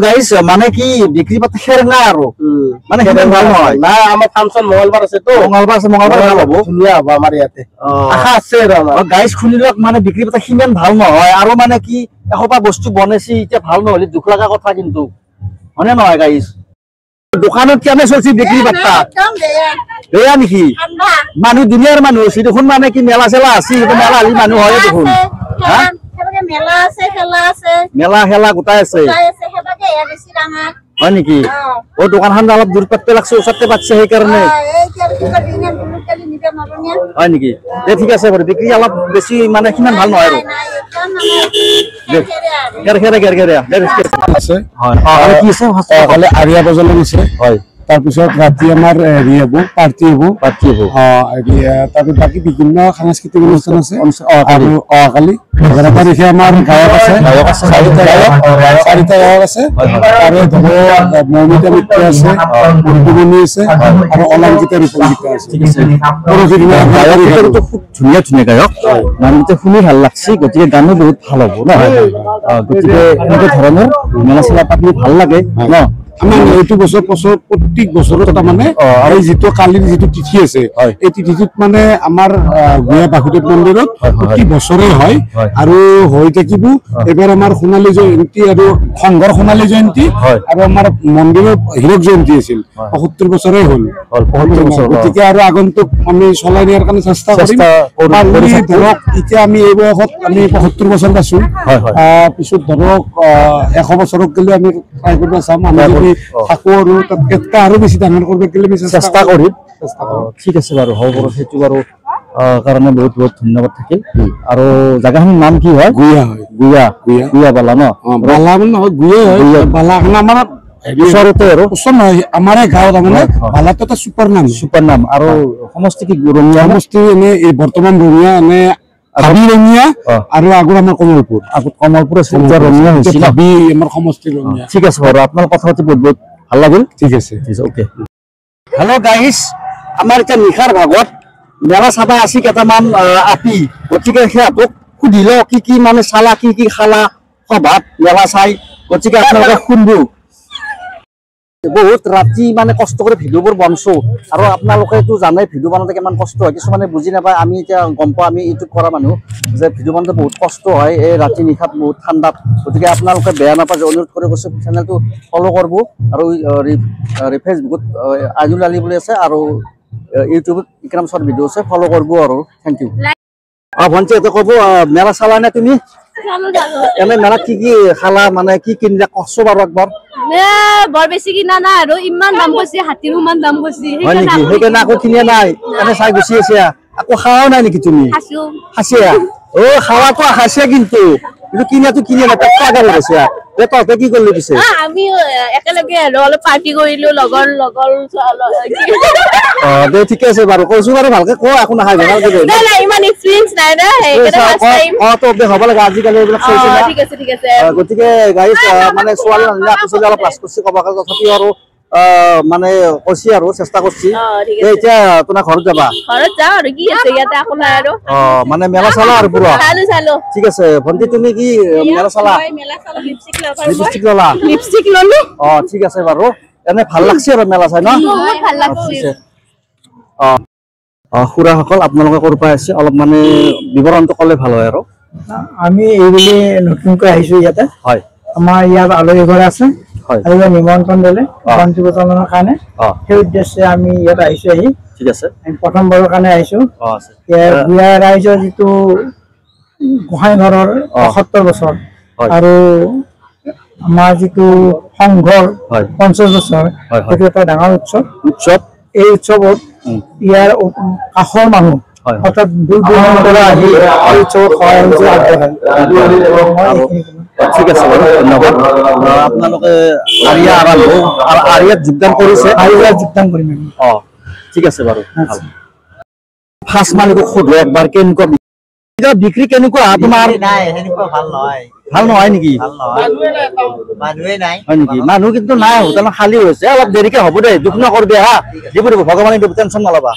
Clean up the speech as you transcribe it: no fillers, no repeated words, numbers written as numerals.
guys মানে কি বিক্ৰি পাতি খেৰ না আৰু মানে সিমান ভাল নহয় না আমাৰ ফাংচন মঙ্গলবাৰ আছে তো মঙ্গলবাৰ ভাল হ'ব ধুনীয়া হ'ব আমাৰ ইয়াতে আশা আছে আৰু আমাৰ গাইস খুলিলক মানে বিক্ৰি পাতি সিমান ভাল নহয় আৰু মানে কি এসোপা বস্তু বনাইছি এতিয়া ভাল নহলে দুখ লগা কথা কিন্তু হয়নে নহয় গাইস দোকানত কেনে চলছি বিক্রি পাতা বেয়া নেকি মানুহ দুনিয়াৰ মানুহ আছে দেখোন মানে কি মেলা চেলা আছে মেলা আলি মানুহ হয় দেখোন মেলা আছে খেলা আছে মেলা খেলা গোটাই আছে হেবাকে এ বেছি ডাঙৰ হয় নেকি ও দোকানখন অলপ দূৰ পাতে লাগছে ওচৰতে পাতছে সেই কাৰণে হয় নেকি ঠিক আছে বাৰু বিক্ৰী অলপ বেছি মানে কিমান ভাল নহয় আৰু খেৰ আছে হয় আৰু কি আছে হলে আৰিয়া বজালে আছে হয় তাৰপিছত ৰাতি আমাৰ হেৰি হ'ব পাৰ্টি হ'ব তাৰপিছত বাকী বিভিন্ন সাংস্কৃতিক অনুষ্ঠান আছে আৰু কালি 11 তাৰিখে আমাৰ গায়ক আছে 4টা গায়ক আছে আৰু মৌমিতা মিত্ৰ আছে মধুবনী আছে আৰু অলংকিতা ৰূপগীতা আছে ঠিক আছে গায়কটো খুব ধুনীয়া গায়ক নামতে শুনি ভাল লাগছে গতিকে গানো বহুত ভাল হ'ব ন গতিকে এনেকুৱা ধৰণৰ মেলা চেলা পাতি ভাল লাগে ন আমাৰ এইটো বছৰ প্ৰত্যেক বছৰত তাৰমানে এই যিটো কালিৰ যিটো তিথি আছে এই তিথিটোত মানে আমাৰ গুয়া বাসুদেৱ মন্দিৰত প্ৰতি বছৰে হয় আৰু হৈ থাকিব এবাৰ আমাৰ সোণালী জয়ন্তী আৰু সংঘৰ সোণালী জয়ন্তী আৰু আমাৰ মন্দিৰৰ হীৰক জয়ন্তী আছিল ৭৫ বছৰে হ'ল গতিকে আৰু আগন্তুক আমি চলাই নিয়াৰ কাৰণে চেষ্টা কৰিম ধৰক এতিয়া আমি এই বয়সত আমি ৭৫ বছৰ পাইছো পিছত ধৰক ১০০ বছৰক গ'লে আমি ট্ৰাই কৰিব চাম আমি থাকো আৰু তাতকে আৰু বেছি ডাঙৰ কৰিব গ'লে আমি চেষ্টা কৰিম ঠিক আছে বাৰু হ'ব বাৰু সেইটো বাৰু কাৰণে বহুত বহুত ধন্যবাদ থাকিল আৰু জাগাখনৰ নাম কি হয় গুয়া বালা ন বালা নহয় গুয়া হয় বালা আমাৰ ওচৰতে আৰু ওচৰ নহয় আমাৰ গাঁৱত তাৰমানে বালাটো এটা চুপাৰ নাম আৰু সমষ্টি কি ৰঙিয়া সমষ্টি এনে এই বৰ্তমান ৰঙিয়া এনে ভাবি ৰঙিয়া আৰু আগৰ আমাৰ কমলপুৰ আছে ৰঙিয়া হৈছে ভাবি আমাৰ সমষ্টি ৰঙিয়া ঠিক আছে বাৰু আপোনাৰ কথা পাতি বহুত বহুত ভাল লাগিল ঠিক আছে ওকে হেল্ল' গাইস আমাৰ এতিয়া নিশাৰ ভাগত মেলা চাবা আছে কেইটামান আপি গতিকে সিহঁতক সুধিল কি মানে চালা কি খালা সভাত মেলা চাই গতিকে আপোনালোকে শুনবো বহুত ৰাতি মানে কষ্ট কৰি ভিডিঅ'বোৰ বনাইছো আৰু আপোনালোকেতো জানে ভিডিঅ' বনাওঁতে কিমান কষ্ট হয় কিছুমানে বুজি নাপায় আমি এতিয়া গম পাওঁ আমি ইউটিউব কৰা মানুহ যে ভিডিঅ' বনাওঁতে বহুত কষ্ট হয় এই ৰাতি নিশাত বহুত ঠাণ্ডাত গতিকে আপোনালোকে বেয়া নাপায় অনুৰোধ কৰি কৈছোঁ চেনেলটো ফ'ল' কৰিব আৰু ফেচবুকত আইজুল আলী বুলি আছে আৰু ইউটিউবত ইকৰাম শ্বৰ্ট ভিডিঅ' আছে ফ'ল' কৰিব আৰু থেংক ইউ ভণ্টি এটা ক'ব মেলা চালা নে তুমি এনে মেলাত কি খালা মানে কি কিনিলা কষ্ট বাৰু একবাৰ বৰ বেছি কিনা নাই আৰু ইমান দাম কৈছে হাতীৰ সমান দাম কৈছে হয় নেকি সেইকাৰণে আকৌ কিনা নাই এনে চাই গুচি আছে আকৌ খাৱাও নাই নেকি তুমি খাইছা খাৱাটো খাইছে কিন্তু কিনাটো কিনা নাই তাত পাগল হৈছে তহঁতে কি কৰিলি পিছে আমি একেলগে আৰু অলপ পাৰ্টি কৰিলো লগৰ দে ঠিকে আছে বাৰু কৈছো বাৰু ভালকে ক একো নাখাই ইমান এক্সপিৰিয়েঞ্চ নাই না হ'ব লাগে আজিকালি এইবিলাক ঠিক আছে গতিকে গাইজ মানে ছোৱালী মানুহে পিছলে অলপ লাজ কৰিছে ক'ব তথাপিও আৰু মানে কৈছি আৰু চেষ্টা কৰিছি এতিয়া তোমাৰ ঘৰত যাবা আৰু কি আছে ইয়াতে আকৌ নাই আৰু মানে মেলা চালা আৰু পুৰা চালো ঠিক আছে ভণ্টি তুমি কি মেলা চালা লিপষ্টিক ললো ঠিক আছে বাৰু এনে ভাল লাগছে আৰু মেলা চাই ন ভাল লাগছে খুৰাসকল আপোনালোকে ক'ৰ পৰা আছে অলপ মানে বিৱৰণটো ক'লে ভাল হয় আৰু আমি এইবুলি নতুনকৈ আহিছো ইয়াতে হয় আমাৰ ইয়াত আলহী ঘৰ আছে আৰু নিমন্ত্ৰণ দিলে বন্তি প্ৰচলনৰ কাৰণে সেই উদ্দেশ্যে আমি ইয়াত আহিছো ঠিক আছে আমি প্ৰথমবাৰৰ কাৰণে আহিছো গুয়া ৰাইজৰ যিটো গোহাঁই ঘৰৰ ৭৫ বছৰ আৰু আমাৰ যিটো সংঘৰ ৫০ বছৰ সেইটো এটা ডাঙৰ উৎসৱ এই উৎসৱত ইয়াৰ কাষৰ মানুহ অৰ্থাৎ দূৰ দূৰণিৰ পৰা আহি এই উৎসৱত সহায় আগবঢ়ায় ঠিক আছে বাৰু ধন্যবাদ আপোনালোকে আৰিয়াত যোগদান কৰিছে যোগদান কৰিম ঠিক আছে বাৰু ফাৰ্ষ্ট মালিকক সোধো একবাৰ কেনেকুৱা বিক্ৰী কেনেকুৱা তোমাৰ ভাল নহয় নেকি মানুহ কিন্তু নাই হোটেল খালী হৈছে অলপ দেৰিকে হ'ব দে দুখ নকৰবি হা দিব ভগৱানে দিব টেনশ্যন নল'বা